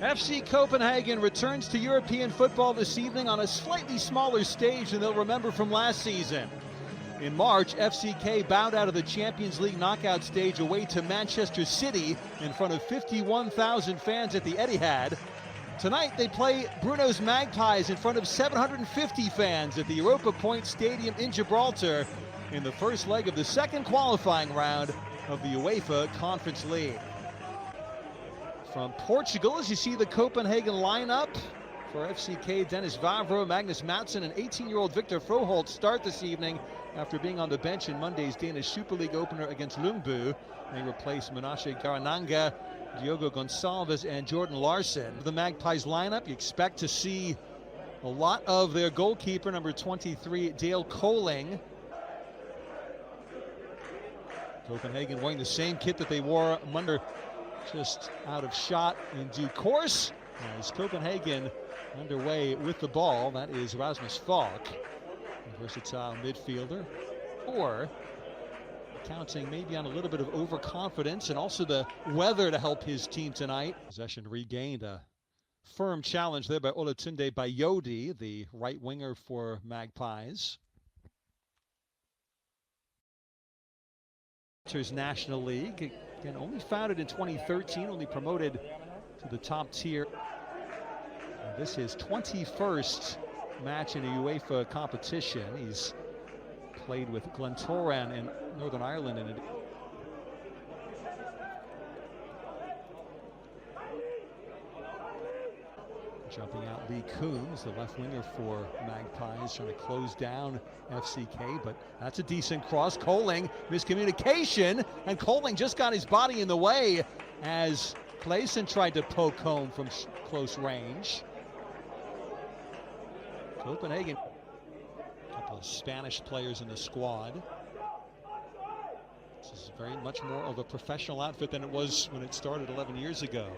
FC Copenhagen returns to European football this evening on a slightly smaller stage than they'll remember from last season. In March, FCK bowed out of the Champions League knockout stage away to Manchester City in front of 51,000 fans at the Etihad. Tonight they play Bruno's Magpies in front of 750 fans at the Europa Point Stadium in Gibraltar in the first leg of the second qualifying round of the UEFA Conference League. From Portugal, as you see the Copenhagen lineup for FCK, Dennis Vavro, Magnus Madsen, and 18-year-old Victor Froholt start this evening after being on the bench in Monday's Danish Super League opener against Lyngby. They replace Menashe Garananga, Diogo Gonçalves, and Jordan Larson. The Magpies lineup, you expect to see a lot of their goalkeeper, number 23, Dale Koling. Copenhagen wearing the same kit that they wore Monday, just out of shot in due course. As Copenhagen underway with the ball, that is Rasmus Falk, a versatile midfielder, or counting maybe on a little bit of overconfidence and also the weather to help his team tonight. Possession regained, a firm challenge there by Olatunde Bayodi, the right winger for Magpies. National League, again, only founded in 2013, only promoted to the top tier. And this is his 21st match in a UEFA competition. He's played with Glentoran in Northern Ireland in it. Jumping out, Lee Coombs, the left winger for Magpies, trying to close down FCK, but that's a decent cross. Koling, miscommunication, and Koling just got his body in the way as Clayson tried to poke home from close range. Copenhagen, a couple of Spanish players in the squad. This is very much more of a professional outfit than it was when it started 11 years ago.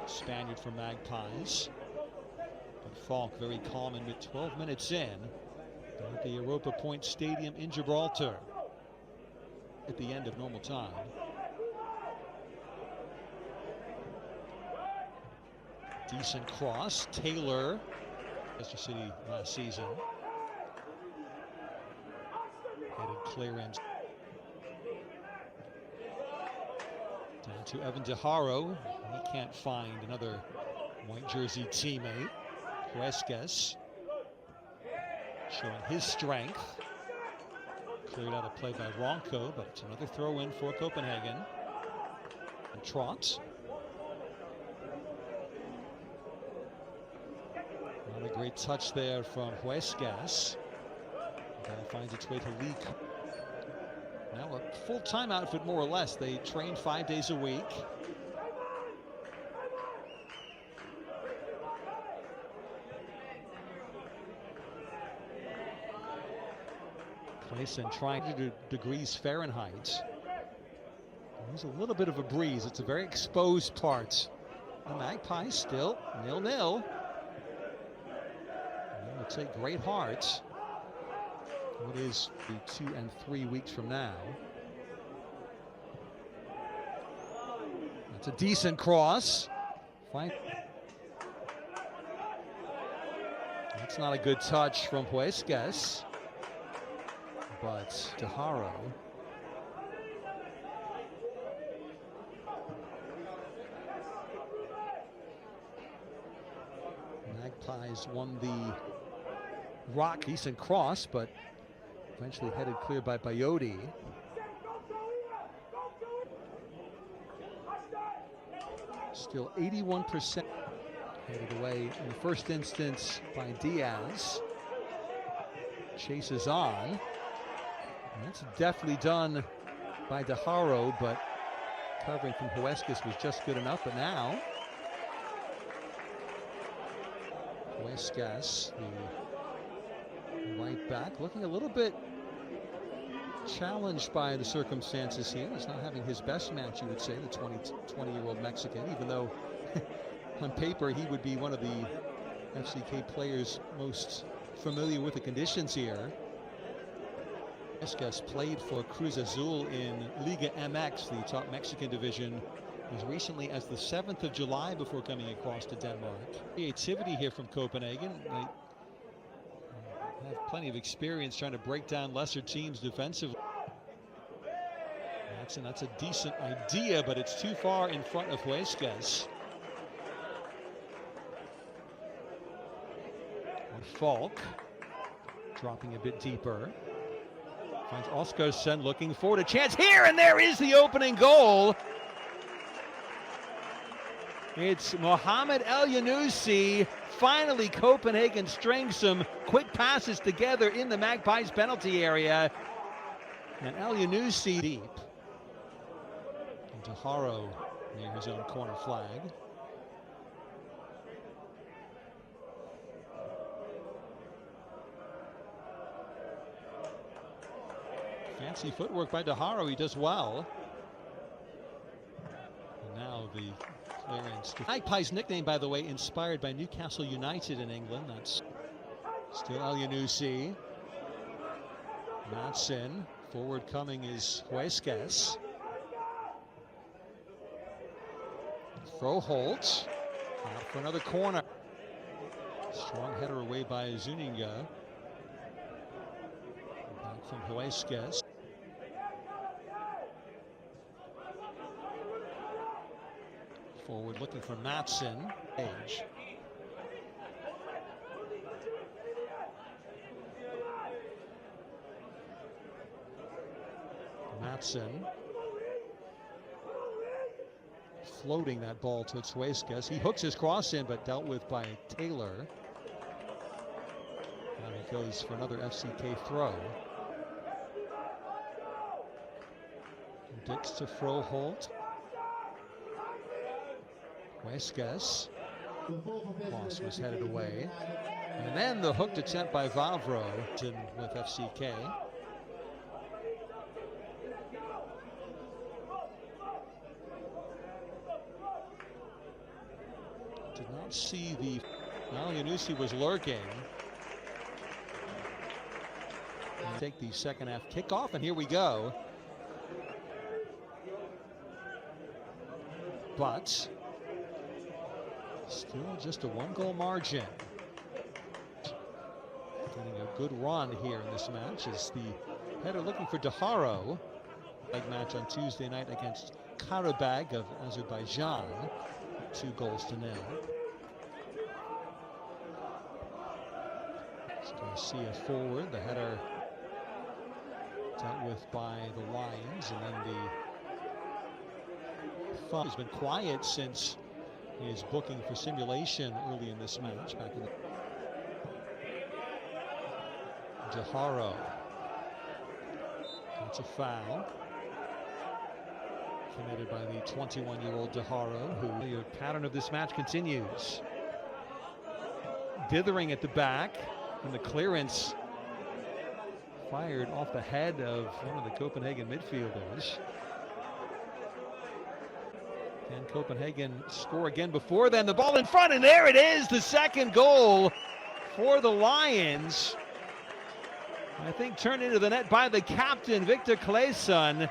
Spaniard for Magpies. But Falk very calm in 12 minutes in at the Europa Point Stadium in Gibraltar at the end of normal time. Decent cross. Taylor, Manchester City last season. Headed clear in. Down to Evan DeHaro. He can't find another white jersey teammate. Huescas showing his strength. Cleared out a play by Ronco, but it's another throw in for Copenhagen. And Trot. Not a great touch there from Huescas. Ball finds its way to Leak. Now a full-time outfit, more or less. They train 5 days a week. Clayson trying to do degrees Fahrenheit. There's a little bit of a breeze. It's a very exposed part. The Magpies still 0-0. It'll take great heart. What is the 2 and 3 weeks from now? That's a decent cross. Fine. That's not a good touch from Huescas, but DeHaro. Magpies won the rock. Decent cross, but eventually headed clear by Bayodi. Still 81% headed away in the first instance by Diaz. Chases on. And that's definitely done by DeHaro, but covering from Huescas was just good enough. But now Huescas, the right back, looking a little bit challenged by the circumstances here. He's not having his best match, you would say, the 20-year-old Mexican, even though on paper he would be one of the FCK players most familiar with the conditions here. Huescas played for Cruz Azul in Liga MX, the top Mexican division, as recently as the 7th of July before coming across to Denmark. Creativity here from Copenhagen. They have plenty of experience trying to break down lesser teams defensively. That's a decent idea, but it's too far in front of Huescas. Falk dropping a bit deeper. Finds Oskarsson looking forward. A chance here, and there is the opening goal. It's Mohamed El-Yunusi. Finally, Copenhagen strings some quick passes together in the Magpies penalty area. And El-Yunusi deep. And Taharo near his own corner flag. Fancy footwork by Taharo, he does well. And now the clearance. Magpies nickname, by the way, inspired by Newcastle United in England. That's still El-Yunusi. Madsen. Forward coming is Huescas. Froholt. Out for another corner. Strong header away by Zuninga. Back from Huescas. Forward looking for Madsen. Age. Madsen. Floating that ball to Huescas. He hooks his cross in, but dealt with by Taylor. Now he goes for another FCK throw. Dix to Froholt. Huescas. Cross was headed away. And then the hooked attempt by Vavro with FCK. Did not see the... El-Yunusi was lurking. Take the second half kickoff, and here we go. But still just a one-goal margin. Getting a good run here in this match as the header looking for Taharo. Big match on Tuesday night against Karabag of Azerbaijan. 2-0. So Garcia forward, the header dealt with by the Lions, and then the fun has been quiet since his booking for simulation early in this match. Back in the Taharo. That's a foul committed by the 21-year-old Taharo, who the pattern of this match continues. Dithering at the back, and the clearance fired off the head of one of the Copenhagen midfielders. Can Copenhagen score again before then? The ball in front, and there it is, the second goal for the Lions. I think turned into the net by the captain, Victor Claesson.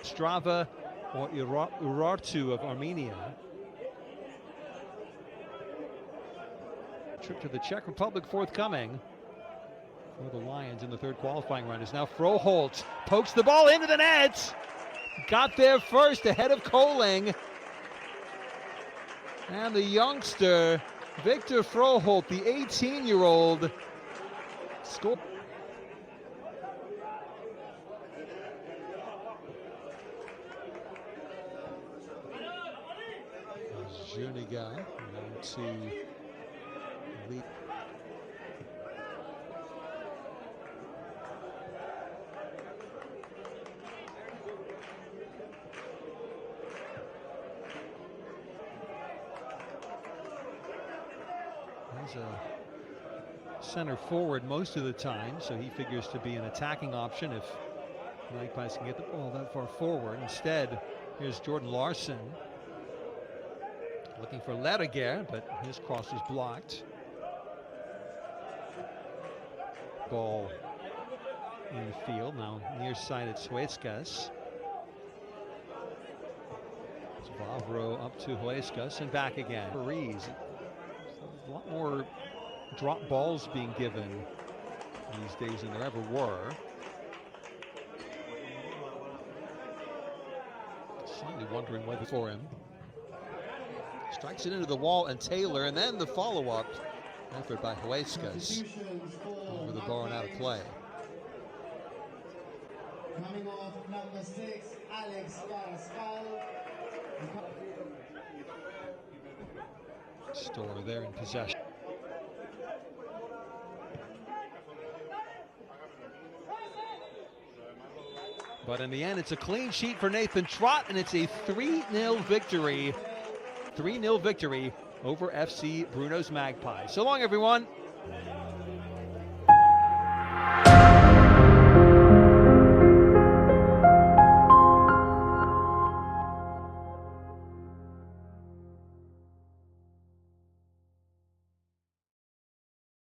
Strava or Urartu of Armenia. Trip to the Czech Republic forthcoming for the Lions in the third qualifying round. Is now Froholt pokes the ball into the net. Got there first ahead of Koling. And the youngster, Victor Froholt, the 18-year-old, scored. Juniga now to lead. He's a center forward most of the time, so he figures to be an attacking option if Magpies can get the ball that far forward. Instead, here's Jordan Larson looking for Lediger, but his cross is blocked. Ball in the field, now near side at Huescas. Vavro up to Huescas and back again. Rees. A lot more drop balls being given these days than there ever were. Slightly wondering whether for him. Strikes it into the wall, and Taylor, and then the follow-up effort by Huescas over the bar and out of play. Coming off number 6, Alex Carrascal. Store there in possession. But in the end, it's a clean sheet for Nathan Trott, and it's a 3-0 victory. 3-0 victory over FC Bruno's Magpies. So long, everyone.